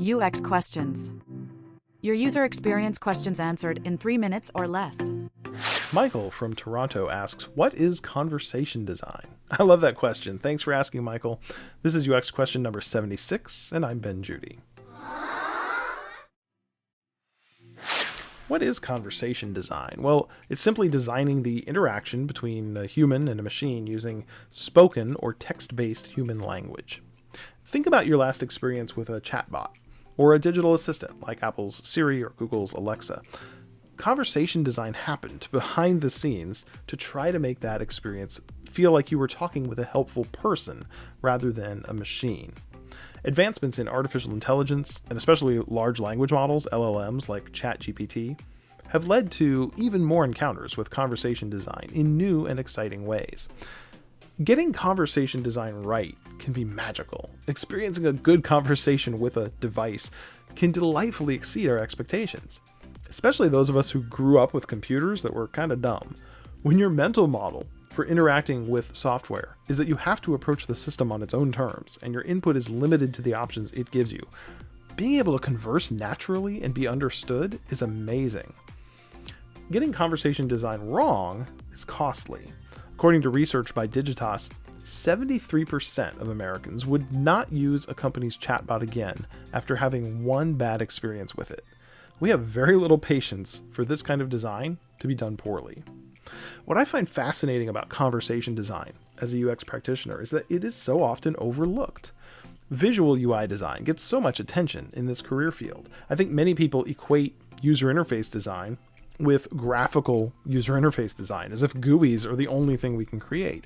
UX questions. Your user experience questions answered in 3 minutes or less. Michael from Toronto asks, what is conversation design? I love that question. Thanks for asking, Michael. This is UX question number 76, and I'm Ben Judy. What is conversation design? Well, it's simply designing the interaction between a human and a machine using spoken or text-based human language. Think about your last experience with a chatbot or a digital assistant like Apple's Siri or Google's Alexa. Conversation design happened behind the scenes to try to make that experience feel like you were talking with a helpful person rather than a machine. Advancements in artificial intelligence, and especially large language models, LLMs like ChatGPT, have led to even more encounters with conversation design in new and exciting ways. Getting conversation design right can be magical. Experiencing a good conversation with a device can delightfully exceed our expectations, especially those of us who grew up with computers that were kind of dumb. When your mental model for interacting with software is that you have to approach the system on its own terms, and your input is limited to the options it gives you, being able to converse naturally and be understood is amazing. Getting conversation design wrong is costly. According to research by Digitas, 73% of Americans would not use a company's chatbot again after having one bad experience with it. We have very little patience for this kind of design to be done poorly. What I find fascinating about conversation design as a UX practitioner is that it is so often overlooked. Visual UI design gets so much attention in this career field. I think many people equate user interface design with graphical user interface design, as if GUIs are the only thing we can create.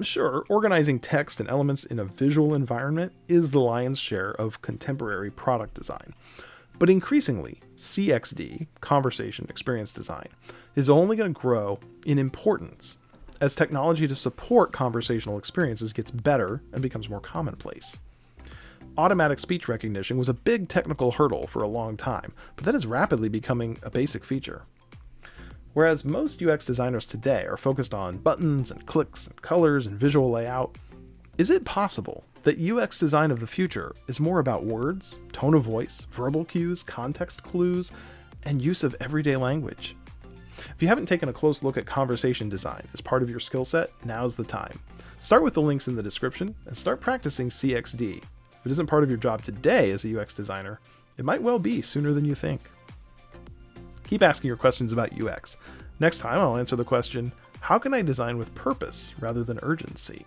Sure, organizing text and elements in a visual environment is the lion's share of contemporary product design. But increasingly, CXD, conversation experience design, is only going to grow in importance as technology to support conversational experiences gets better and becomes more commonplace. Automatic speech recognition was a big technical hurdle for a long time, but that is rapidly becoming a basic feature. Whereas most UX designers today are focused on buttons and clicks and colors and visual layout, is it possible that UX design of the future is more about words, tone of voice, verbal cues, context clues, and use of everyday language? If you haven't taken a close look at conversation design as part of your skill set, now's the time. Start with the links in the description and start practicing CXD. If it isn't part of your job today as a UX designer, it might well be sooner than you think. Keep asking your questions about UX. Next time I'll answer the question, how can I design with purpose rather than urgency?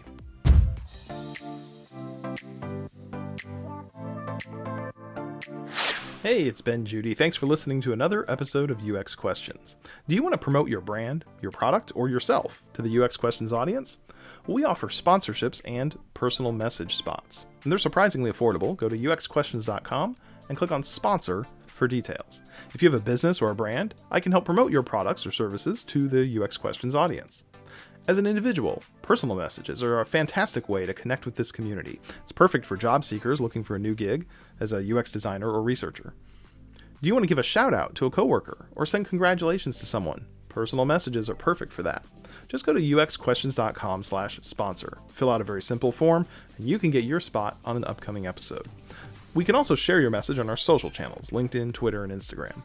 Hey, it's Ben Judy. Thanks for listening to another episode of UX Questions. Do you want to promote your brand, your product, or yourself to the UX Questions audience? Well, we offer sponsorships and personal message spots, and they're surprisingly affordable. Go to uxquestions.com and click on Sponsor for details. If you have a business or a brand, I can help promote your products or services to the UX Questions audience. As an individual, personal messages are a fantastic way to connect with this community. It's perfect for job seekers looking for a new gig as a UX designer or researcher. Do you want to give a shout out to a coworker or send congratulations to someone? Personal messages are perfect for that. Just go to uxquestions.com/sponsor. Fill out a very simple form, and you can get your spot on an upcoming episode. We can also share your message on our social channels, LinkedIn, Twitter, and Instagram.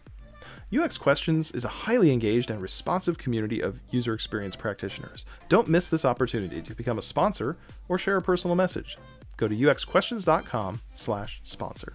UX Questions is a highly engaged and responsive community of user experience practitioners. Don't miss this opportunity to become a sponsor or share a personal message. Go to uxquestions.com/sponsor.